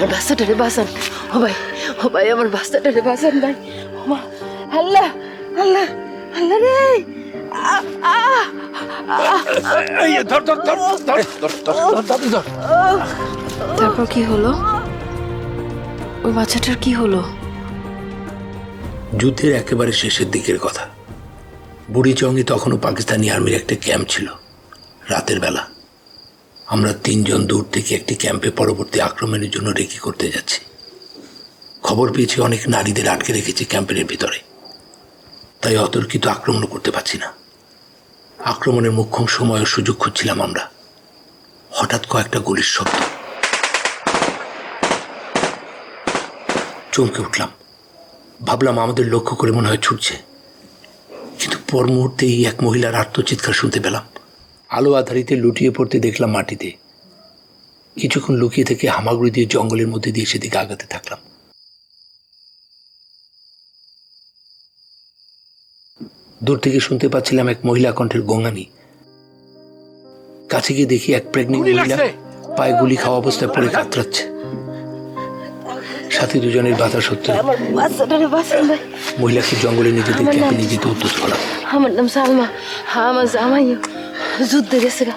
আমার বাচ্চাটারে বাঁচান। ও ভাই আমার বাচ্চাটারে বাঁচান ভাই। ও মা, আল্লাহ আল্লাহ আল্লাহ রে। তারপর কি হলো? ওই বাচ্চাটার কি হলো? যুদ্ধের একেবারে শেষের দিকের কথা। বুড়িচংয়ে তখনও পাকিস্তানি আর্মির একটা ক্যাম্প ছিল। রাতের বেলা আমরা 3 জন দূর থেকে একটি ক্যাম্পে পরবর্তী আক্রমণের জন্য রেকি করতে যাচ্ছি। খবর পেয়েছি অনেক নারীদের আটকে রেখেছে ক্যাম্পের ভিতরে, তাই অতর্কিত আক্রমণ করতে পারছি না। আক্রমণের মুখ্যম সময় ও সুযোগ খুঁজছিলাম আমরা। হঠাৎ কয়েকটা গুলির শব্দ। চমকে উঠলাম, ভাবলাম আমাদের লক্ষ্য করে মনে হয় ছুটছে, কিন্তু পর মুহূর্তেই এক মহিলার আর্তচিৎকার শুনতে পেলাম। আলো আধারিতে লুটিয়ে পড়তে দেখলাম মাটিতে। কিছুক্ষণ লুকিয়ে থেকে হামাগুড়ি দিয়ে জঙ্গলের মধ্যে দিয়ে সেদিকে আগাতে থাকলাম। দূর থেকে শুনতে পাচ্ছিলাম এক মহিলা কণ্ঠের গোঙানি। কাছে গিয়ে দেখি এক প্রেগনেন্ট মহিলা পায়ে গুলি খাওয়া অবস্থায় পড়ে কাতরাচ্ছে। সাথে দুজনের বাধা সত্ত্বেও মহিলাকে জঙ্গলে নিজেদের ক্যাম্পে নিয়ে যেতে উদ্যোগ করলাম। আমার নাম সালমা, আমার জামাই যুদ্ধে গেছে গা।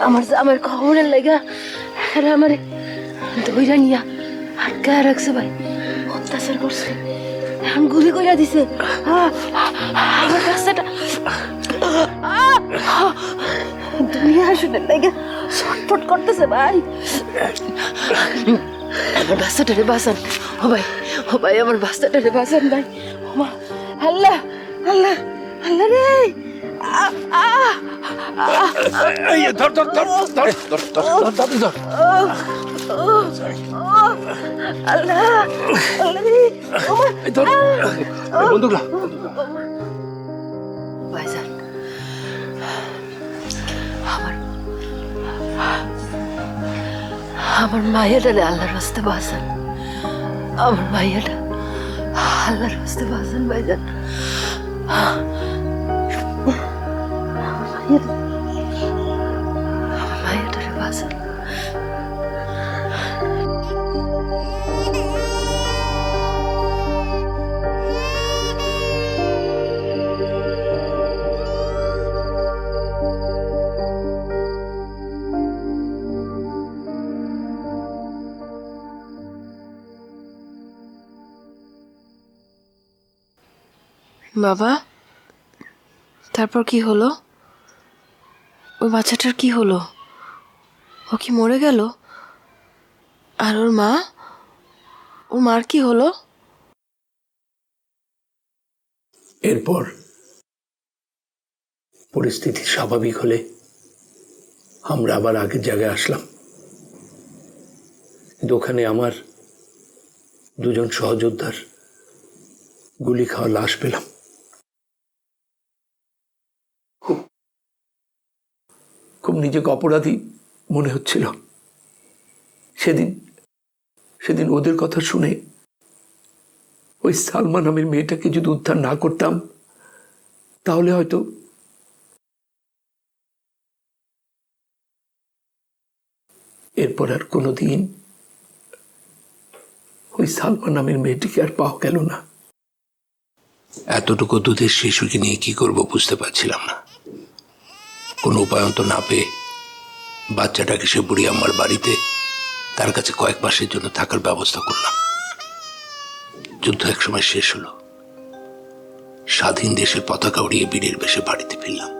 আমার জামার খবরের লাগা আমার ধৈর্য নিয়া আটকা রাখছে ভাই, অত্যাচার করছে, এখন গুলি কইরা দিছে। আমার বাচ্চাটা দুনিয়া শুনে লাগা ছটফট করতেছে ভাই। আমার বাচ্চাটারে বাঁচান। ও ভাই আমার বাচ্চাটারে বাঁচান ভাই। ও মা, আল্লাহ আল্লাহ আল্লাহ রে। ভাইজান, আমার মায়েরারে আল্লাহর রাস্তে বাঁচান। আমার মায়েরা আল্লাহর রাস্তে বাঁচান ভাইজান। মায়েরারে বাঁচান। বাবা, তারপর কি হলো? ওই বাচ্চাটার কি হলো? ও কি মরে গেল? আর ওর মার কি হলো? এরপর পরিস্থিতি স্বাভাবিক হলে আমরা আবার আগের জায়গায় আসলাম, কিন্তু ওখানে আমার 2 জন সহযোদ্ধার গুলি খাওয়া লাশ পেলাম। খুব নিজেকে অপরাধী মনে হচ্ছিল। সেদিন ওদের কথা শুনে ওই সালমা নামের মেয়েটাকে যদি উদ্ধার না করতাম, তাহলে হয়তো এরপর আর কোনোদিন ওই সালমা নামের মেয়েটিকে আর পাওয়া গেল না। এতটুকু দুধের শিশুকে নিয়ে কি করব বুঝতে পারছিলাম না। কোনো উপায়ন্ত না পেয়ে বাচ্চাটাকে সে বুড়ি আমার বাড়িতে তার কাছে কয়েক মাসের জন্য থাকার ব্যবস্থা করলাম। যুদ্ধ একসময় শেষ হলো। স্বাধীন দেশের পতাকা উড়িয়ে বীরের বেশে বাড়িতে ফিরলাম।